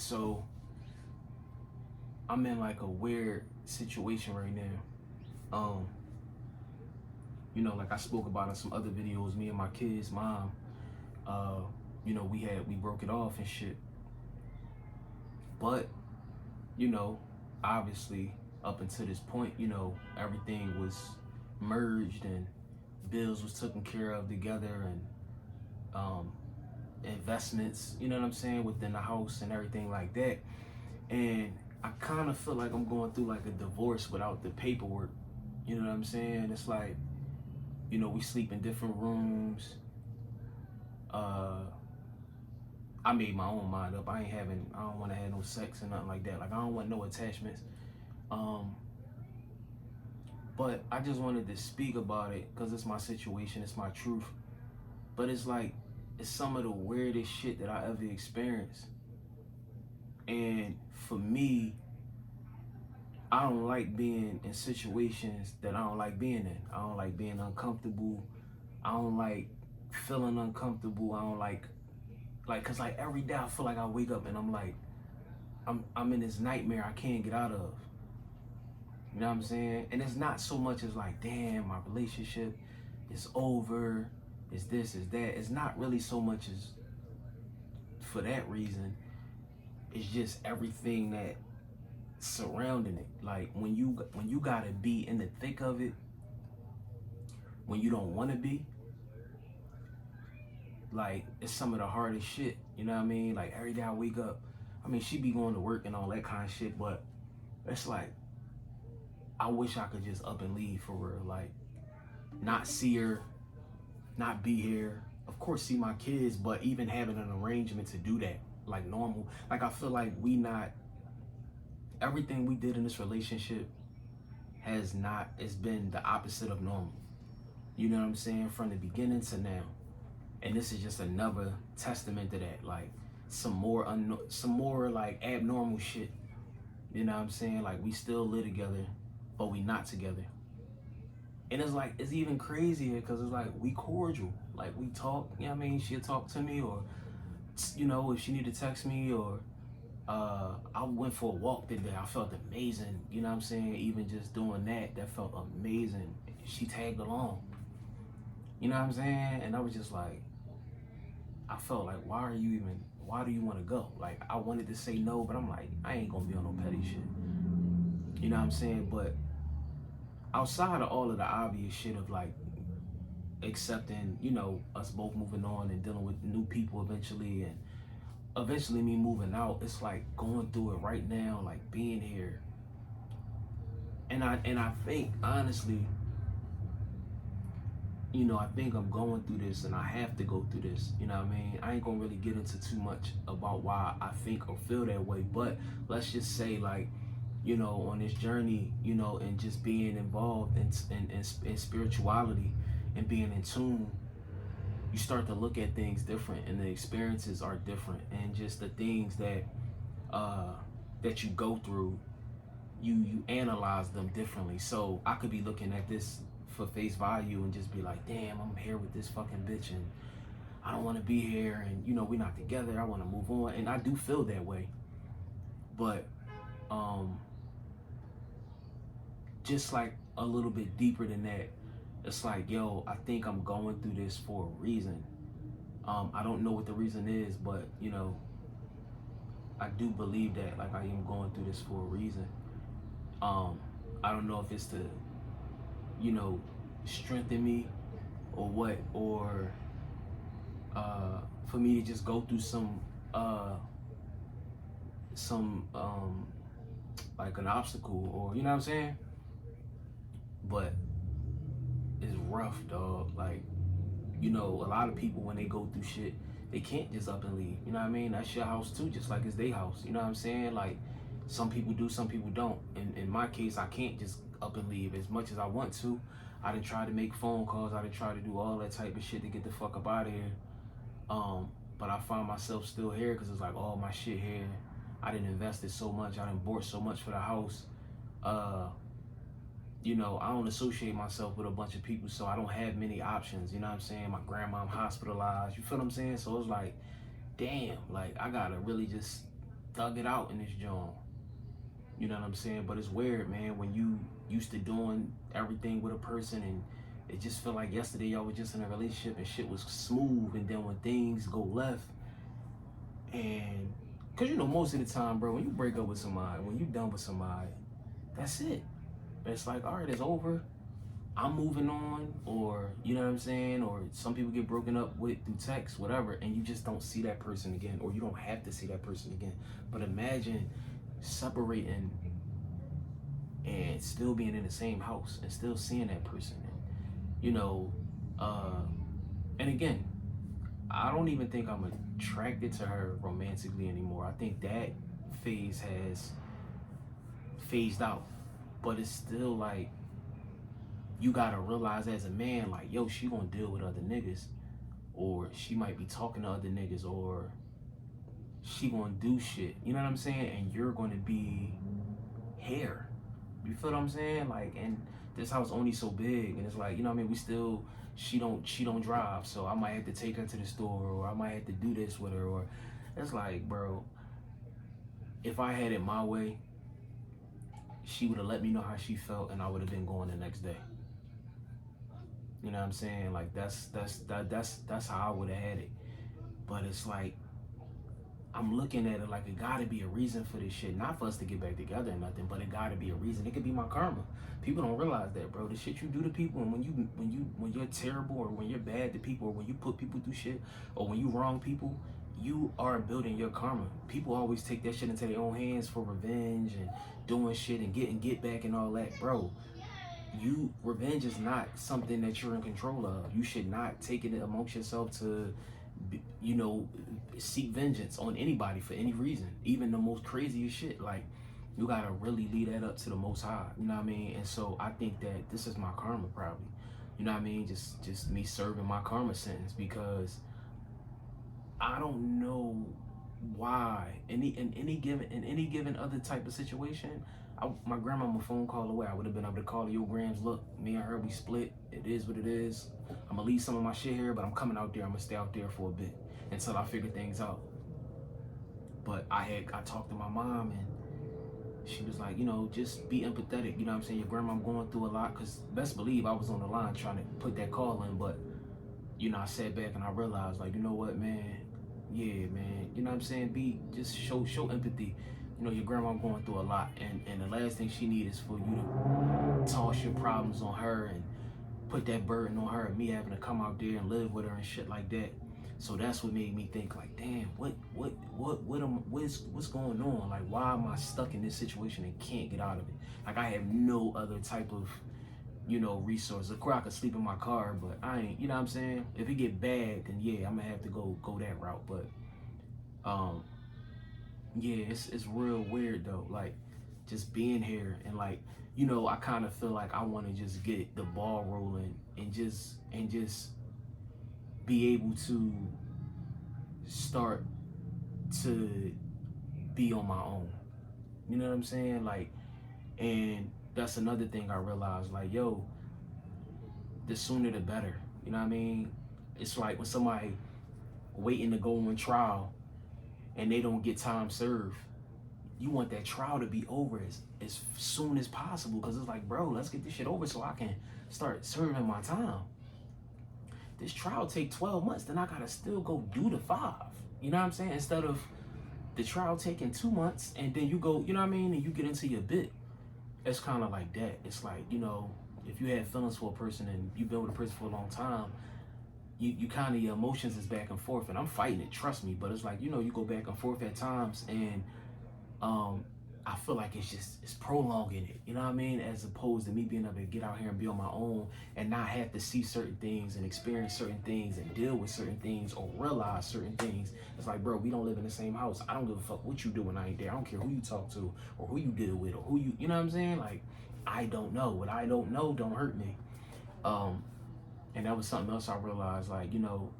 So I'm in like a weird situation right now. Um, like I spoke about in some other videos, me and my kids' mom, uh, we broke it off and shit. But, you know, obviously up until this point, everything was merged and bills was taken care of together and um investments, you know what I'm saying, within the house and everything like that. And I kind of feel like I'm going through like a divorce without the paperwork. You know what I'm saying? It's like, we sleep in different rooms. Uh, I made my own mind up. I don't want to have no sex or nothing like that. Like, I don't want no attachments. Um, but I just wanted to speak about it because it's my situation, it's my truth. But it's like, it's some of the weirdest shit that I ever experienced. And for me, I don't like being in situations that I don't like being in. I don't like being uncomfortable. I don't like feeling uncomfortable. I don't cause like every day I feel like I wake up and I'm like, I'm in this nightmare I can't get out of. You know what I'm saying? And it's not so much as like, damn, my relationship is over, is this, is that. It's not really so much as for that reason. It's just everything that surrounding it. Like when you gotta be in the thick of it, when you don't want to be, like it's some of the hardest shit. You know what I mean? Like every day I wake up, I mean she be going to work and all that kind of shit, but it's like I wish I could just up and leave for real. Like not see her, not be here. Of course see my kids, but even having an arrangement to do that, like normal. Like I feel like everything we did in this relationship it's been the opposite of normal. You know what I'm saying? From the beginning to now. And this is just another testament to that. Like some more like abnormal shit. You know what I'm saying? Like we still live together, but we not together. And it's like, it's even crazier because it's like we cordial. Like we talk, you know what I mean? She'll talk to me, or, if she need to text me, or I went for a walk today. I felt amazing. You know what I'm saying? Even just doing that felt amazing. She tagged along. You know what I'm saying? And I was just like, I felt like, why do you want to go? Like, I wanted to say no, but I'm like, I ain't gonna be on no petty shit. You know what I'm saying? But outside of all of the obvious shit of like accepting, us both moving on and dealing with new people eventually, and eventually me moving out, it's like going through it right now, like being here. And I think honestly, I think I'm going through this and I have to go through this. You know what I mean? I ain't gonna really get into too much about why I think or feel that way, but let's just say like, on this journey, and just being involved in spirituality and being in tune, you start to look at things different and the experiences are different, and just the things that you go through, you analyze them differently. So I could be looking at this for face value and just be like, damn, I'm here with this fucking bitch and I don't want to be here, and we're not together, I want to move on, and I do feel that way. But just like a little bit deeper than that, it's like, yo, I think I'm going through this for a reason. I don't know what the reason is, but I do believe that like I am going through this for a reason. I don't know if it's to, strengthen me or what, or for me to just go through some like an obstacle, or you know what I'm saying? But it's rough, dog. Like, a lot of people when they go through shit, they can't just up and leave. You know what I mean? That's your house too, just like it's their house. You know what I'm saying? Like, some people do, some people don't. And in my case, I can't just up and leave as much as I want to. I done tried to make phone calls. I done tried to do all that type of shit to get the fuck up out of here. But I find myself still here because it's like all my shit here. I didn't invested so much. I done bought so much for the house. I don't associate myself with a bunch of people, so I don't have many options. You know what I'm saying? My grandma hospitalized. You feel what I'm saying? So it's like, damn, like I gotta really just thug it out in this joint. You know what I'm saying? But it's weird, man, when you used to doing everything with a person and it just felt like yesterday y'all was just in a relationship and shit was smooth, and then when things go left, and because you know most of the time, bro, when you break up with somebody, when you done with somebody, that's it. It's like, all right, it's over. I'm moving on, or you know what I'm saying, or some people get broken up with through text, whatever, and you just don't see that person again, or you don't have to see that person again. But imagine separating and still being in the same house and still seeing that person, and, you know, and again, I don't even think I'm attracted to her romantically anymore. I think that phase has phased out, but it's still like, you gotta realize as a man, like, yo, she gonna deal with other niggas, or she might be talking to other niggas, or she gonna do shit. You know what I'm saying? And you're gonna be here. You feel what I'm saying? Like, and this house only so big, and it's like, you know what I mean? We still, she don't drive, so I might have to take her to the store, or I might have to do this with her, or it's like, bro, if I had it my way, she would have let me know how she felt, and I would have been going the next day. You know what I'm saying? Like that's how I would have had it. But it's like, I'm looking at it like it gotta be a reason for this shit. Not for us to get back together or nothing, but it gotta be a reason. It could be my karma. People don't realize that, bro. The shit you do to people, and when you're terrible, or when you're bad to people, or when you put people through shit, or when you wrong people, you are building your karma. People always take that shit into their own hands for revenge and doing shit and getting get back and all that, bro. Revenge is not something that you're in control of. You should not take it amongst yourself to, you know, seek vengeance on anybody for any reason, even the most craziest shit. Like, you gotta really leave that up to the Most High. You know what I mean? And so I think that this is my karma, probably. You know what I mean? Just me serving my karma sentence, because I don't know why in any given other type of situation, my grandma, I'm a phone call away. I would have been able to call Yo Grams, look, me and her, we split. It is what it is. I'm gonna leave some of my shit here, but I'm coming out there. I'm gonna stay out there for a bit until I figure things out. But I talked to my mom, and she was like, you know, just be empathetic. You know what I'm saying? Your grandma going through a lot, because best believe I was on the line trying to put that call in, but you know, I sat back and I realized, like, you know what, man? Yeah, man. You know what I'm saying? Just show empathy. You know, your grandma going through a lot, and the last thing she needs is for you to toss your problems on her and put that burden on her, and me having to come out there and live with her and shit like that. So that's what made me think, like, damn, what's going on? Like, why am I stuck in this situation and can't get out of it? Like, I have no other type of, you know, resources. Of course, I could sleep in my car, but I ain't, you know what I'm saying? If it get bad, then yeah, I'm gonna have to go that route. But yeah, it's real weird though. Like, just being here, and like, you know, I kind of feel like I want to just get the ball rolling and just be able to start to be on my own. You know what I'm saying? Like, and that's another thing I realized, like, yo, the sooner the better. You know what I mean? It's like when somebody waiting to go on trial and they don't get time served, you want that trial to be over as soon as possible, because it's like, bro, let's get this shit over so I can start serving my time. This trial take 12 months, then I gotta still go do the 5. You know what I'm saying? Instead of the trial taking 2 months and then you go, you know what I mean, and you get into your bit. It's kind of like that. It's like, you know, if you had feelings for a person and you've been with a person for a long time, you kind of, your emotions is back and forth, and I'm fighting it, trust me, but it's like, you know, you go back and forth at times, and I feel like it's prolonging it, you know what I mean, as opposed to me being able to get out here and be on my own and not have to see certain things and experience certain things and deal with certain things or realize certain things. It's like, bro, we don't live in the same house. I don't give a fuck what you do when I ain't there. I don't care who you talk to or who you deal with or who you know what I'm saying? Like, I don't know. What I don't know don't hurt me. And that was something else I realized, like, you know,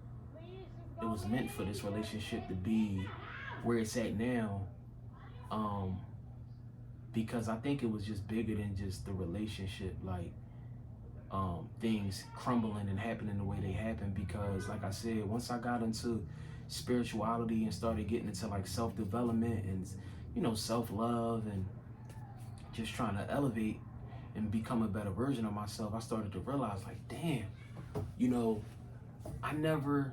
it was meant for this relationship to be where it's at now. Because I think it was just bigger than just the relationship, like things crumbling and happening the way they happened. Because like I said, once I got into spirituality and started getting into like self-development and, you know, self-love and just trying to elevate and become a better version of myself, I started to realize like, damn, you know, I never,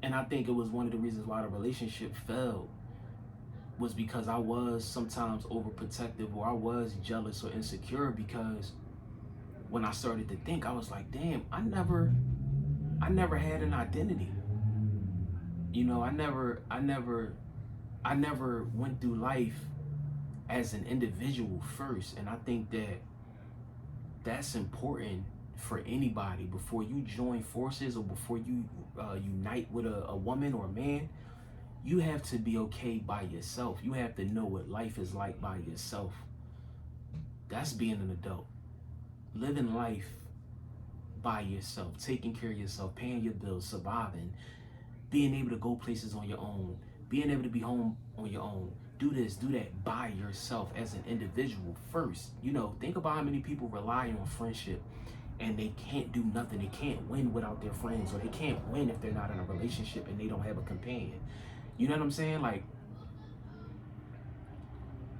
and I think it was one of the reasons why the relationship failed, was because I was sometimes overprotective, or I was jealous or insecure, because when I started to think, I was like, damn, I never had an identity. You know, I never went through life as an individual first. And I think that that's important for anybody. Before you join forces or before you unite with a woman or a man, you have to be okay by yourself. You have to know what life is like by yourself. That's being an adult. Living life by yourself, taking care of yourself, paying your bills, surviving, being able to go places on your own, being able to be home on your own, do this, do that by yourself as an individual first. You know, think about how many people rely on friendship and they can't do nothing. They can't win without their friends, or they can't win if they're not in a relationship and they don't have a companion. You know what I'm saying? Like,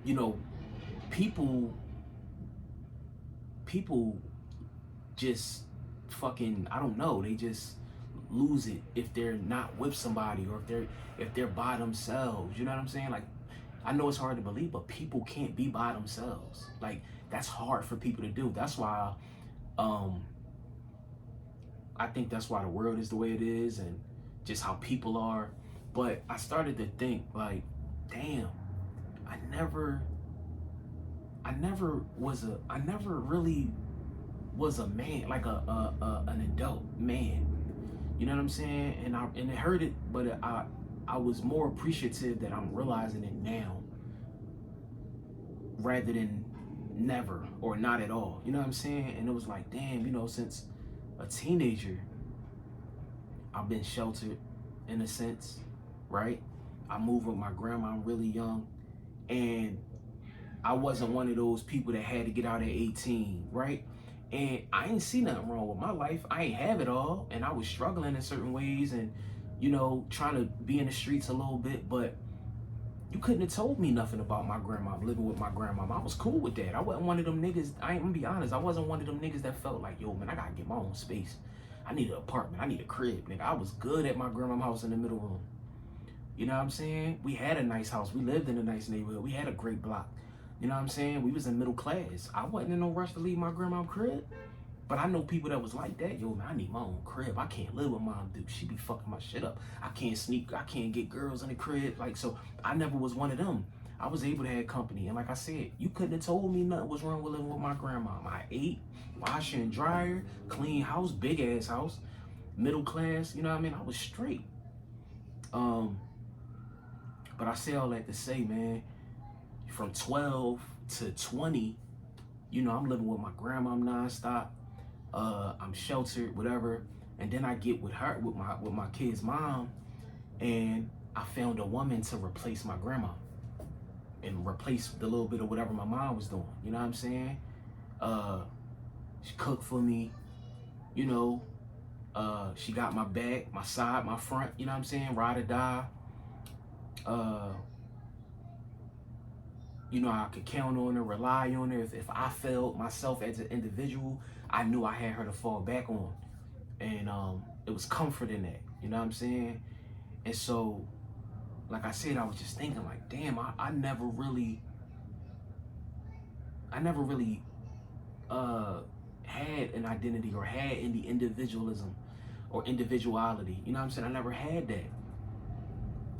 you know, people just fucking, I don't know, they just lose it if they're not with somebody, or if they're by themselves. You know what I'm saying? Like, I know it's hard to believe, but people can't be by themselves. Like, that's hard for people to do. That's why I think that's why the world is the way it is, and just how people are. But I started to think like, damn, I never really was a man, like an adult man. You know what I'm saying? And it hurt it, but I was more appreciative that I'm realizing it now, rather than never or not at all. You know what I'm saying? And it was like, damn, you know, since a teenager, I've been sheltered in a sense, right? I moved with my grandma, I'm really young, and I wasn't one of those people that had to get out at 18, right? And I ain't see nothing wrong with my life. I ain't have it all, and I was struggling in certain ways, and, you know, trying to be in the streets a little bit, but you couldn't have told me nothing about my grandma, living with my grandma. I was cool with that. I wasn't one of them niggas, I'm gonna be honest, I wasn't one of them niggas that felt like, yo, man, I gotta get my own space. I need an apartment, I need a crib, nigga. I was good at my grandma's house in the middle room. You know what I'm saying? We had a nice house. We lived in a nice neighborhood. We had a great block. You know what I'm saying? We was in middle class. I wasn't in no rush to leave my grandma's crib. But I know people that was like that. Yo, man, I need my own crib. I can't live with mom, dude. She be fucking my shit up. I can't sneak. I can't get girls in the crib. Like, so I never was one of them. I was able to have company. And like I said, you couldn't have told me nothing was wrong with living with my grandma. I ate, washer and dryer, clean house, big ass house, middle class. You know what I mean? I was straight. But I say all that to say, man, from 12 to 20, you know, I'm living with my grandma nonstop. I'm sheltered, whatever. And then I get with her, with my kid's mom, and I found a woman to replace my grandma and replace the little bit of whatever my mom was doing. You know what I'm saying? She cooked for me, you know. She got my back, my side, my front, you know what I'm saying? Ride or die. You know, I could count on her, rely on her. If I failed myself as an individual, I knew I had her to fall back on. And it was comfort in that, you know what I'm saying? And so, like I said, I was just thinking like, damn, I never really had an identity or had any individualism or individuality. You know what I'm saying? I never had that.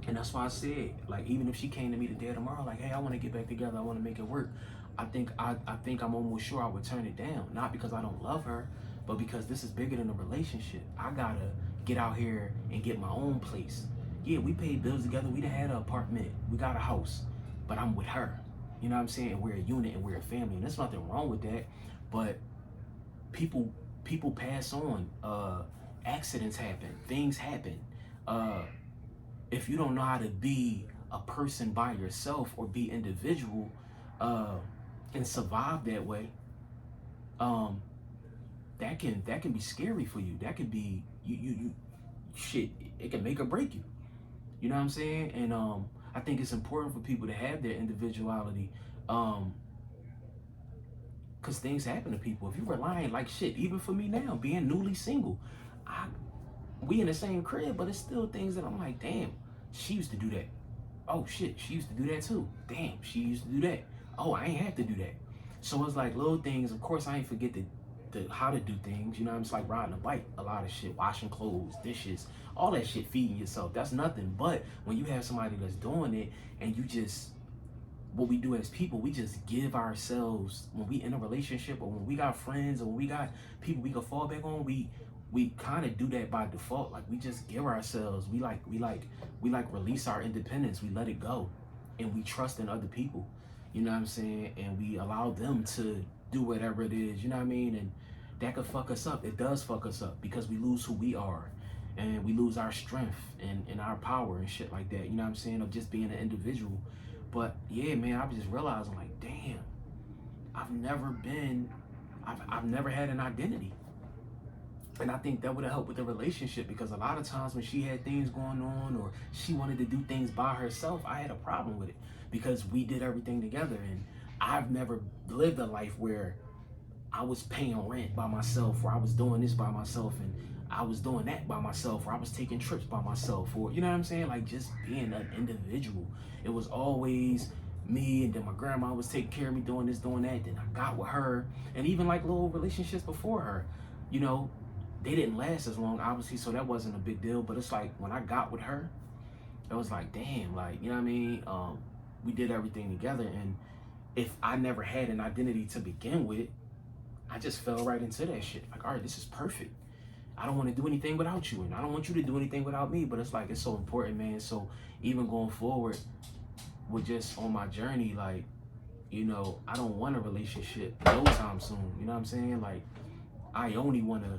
And that's why I said, like, even if she came to me today or tomorrow, like, hey, I want to get back together, I want to make it work, I think I'm almost sure I would turn it down. Not because I don't love her, but because this is bigger than a relationship. I gotta get out here and get my own place. Yeah, we paid bills together, we done had an apartment, we got a house, but I'm with her. You know what I'm saying? And we're a unit and we're a family, and there's nothing wrong with that. But people pass on, accidents happen, things happen. If you don't know how to be a person by yourself or be individual, and survive that way, that can be scary for you. That could be you shit. It can make or break you. You know what I'm saying? And I think it's important for people to have their individuality. Cause things happen to people. If you relying like shit, even for me now, being newly single, I we in the same crib, but it's still things that I'm like, damn, she used to do that. Oh shit, she used to do that too. Damn, she used to do that. Oh, I ain't have to do that. So it's like little things. Of course, I ain't forget the how to do things. You know, it's like riding a bike. A lot of shit, washing clothes, dishes, all that shit, feeding yourself. That's nothing. But when you have somebody that's doing it, and you just what we do as people, we just give ourselves when we in a relationship or when we got friends or when we got people we can fall back on, we kind of do that by default. Like we just give ourselves, we release our independence, we let it go, and we trust in other people. You know what I'm saying? And we allow them to do whatever it is, you know what I mean? And that could fuck us up. It does fuck us up because we lose who we are and we lose our strength and our power and shit like that. You know what I'm saying? Of just being an individual. But yeah, man, I was just realizing like, damn, I've never been, I've never had an identity. And I think that would have helped with the relationship because a lot of times when she had things going on or she wanted to do things by herself, I had a problem with it because we did everything together. And I've never lived a life where I was paying rent by myself, or I was doing this by myself, and I was doing that by myself, or I was taking trips by myself, or you know what I'm saying? Like just being an individual. It was always me, and then my grandma was taking care of me, doing this, doing that. Then I got with her, and even like little relationships before her, you know, they didn't last as long, obviously, so that wasn't a big deal. But it's like when I got with her, it was like, damn, like you know what I mean? We did everything together, and if I never had an identity to begin with, I just fell right into that shit. Like, all right, this is perfect. I don't want to do anything without you, and I don't want you to do anything without me. But it's like, it's so important, man. So even going forward with just on my journey, like, you know, I don't want a relationship no time soon. You know what I'm saying? Like, I only want to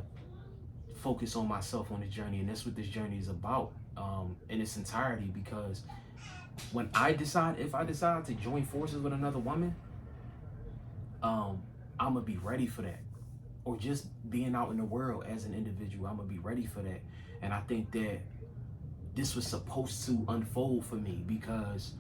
focus on myself on this journey, and that's what this journey is about in its entirety. Because when if I decide to join forces with another woman, I'm gonna be ready for that. Or just being out in the world as an individual, I'm gonna be ready for that. And I think that this was supposed to unfold for me because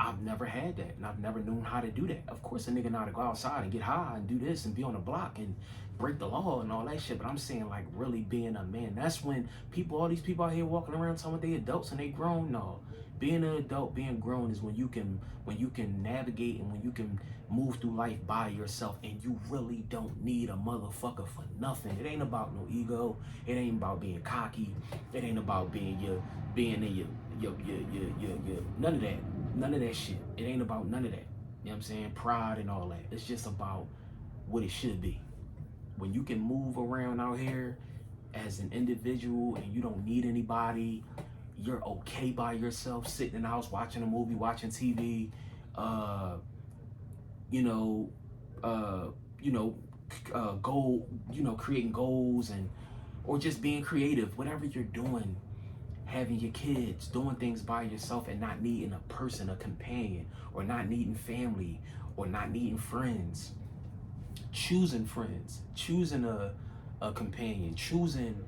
I've never had that and I've never known how to do that. Of course, a nigga know how to go outside and get high and do this and be on the block and break the law and all that shit. But I'm saying like really being a man. That's when all these people out here walking around telling they adults and they grown. No, being an adult, being grown is when you can navigate and when you can move through life by yourself and you really don't need a motherfucker for nothing. It ain't about no ego. It ain't about being cocky. It ain't about being in your none of that. None of that shit. It ain't about none of that. You know what I'm saying? Pride and all that. It's just about what it should be. When you can move around out here as an individual and you don't need anybody, you're okay by yourself, sitting in the house watching a movie, watching TV, creating goals or just being creative, whatever you're doing, having your kids, doing things by yourself and not needing a person, a companion, or not needing family, or not needing friends. Choosing friends, choosing a companion, choosing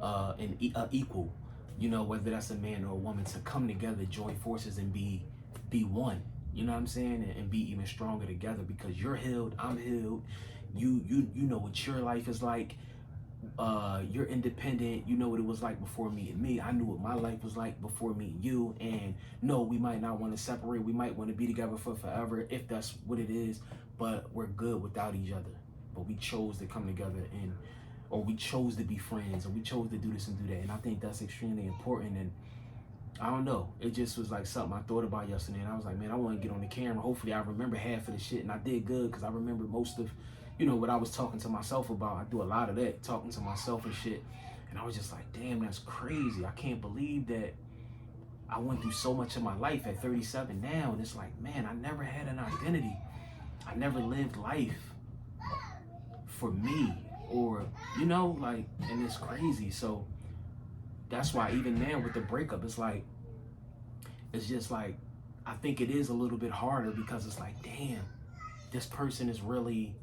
an equal, you know, whether that's a man or a woman, to come together, join forces, and be one. You know what I'm saying? And be even stronger together because you're healed, I'm healed. You know what your life is like. You're independent. You know what it was like before meeting me. I knew what my life was like before meeting you. And no, we might not want to separate. We might want to be together for forever if that's what it is. But we're good without each other. But we chose to come together or we chose to be friends, or we chose to do this and do that. And I think that's extremely important. And I don't know. It just was like something I thought about yesterday. And I was like, man, I want to get on the camera. Hopefully I remember half of the shit. And I did good because I remember most of, you know, what I was talking to myself about. I do a lot of that, talking to myself and shit. And I was just like, damn, that's crazy. I can't believe that I went through so much of my life at 37 now. And it's like, man, I never had an identity. I never lived life for me, or, you know, like, and it's crazy. So that's why even now with the breakup, it's like, it's just like, I think it is a little bit harder because it's like, damn, this person is really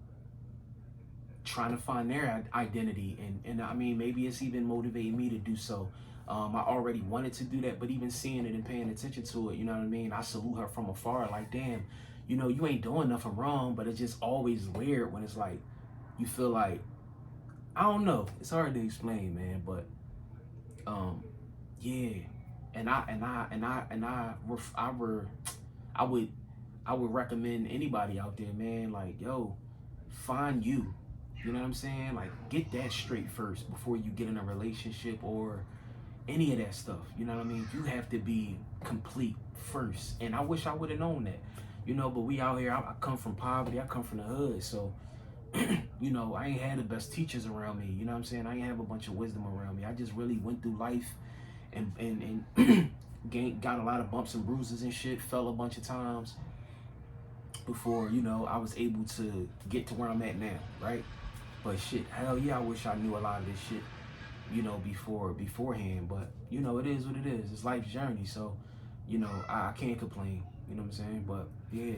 trying to find their identity. And I mean, maybe it's even motivating me to do so. I already wanted to do that, but even seeing it and paying attention to it, you know what I mean? I salute her from afar, like, damn, you know, you ain't doing nothing wrong, but it's just always weird when it's like, you feel like, I don't know, it's hard to explain, man, but, yeah, I would recommend anybody out there, man, like, yo, find you. You know what I'm saying? Like, get that straight first before you get in a relationship or any of that stuff. You know what I mean? You have to be complete first. And I wish I would have known that. You know, but we out here, I come from poverty, I come from the hood, so you know, I ain't had the best teachers around me. You know what I'm saying? I ain't have a bunch of wisdom around me. I just really went through life and got a lot of bumps and bruises and shit, fell a bunch of times before, you know, I was able to get to where I'm at now, right? But shit, hell yeah, I wish I knew a lot of this shit, you know, beforehand. But, you know, it is what it is. It's life's journey. So, you know, I can't complain. You know what I'm saying? But, yeah.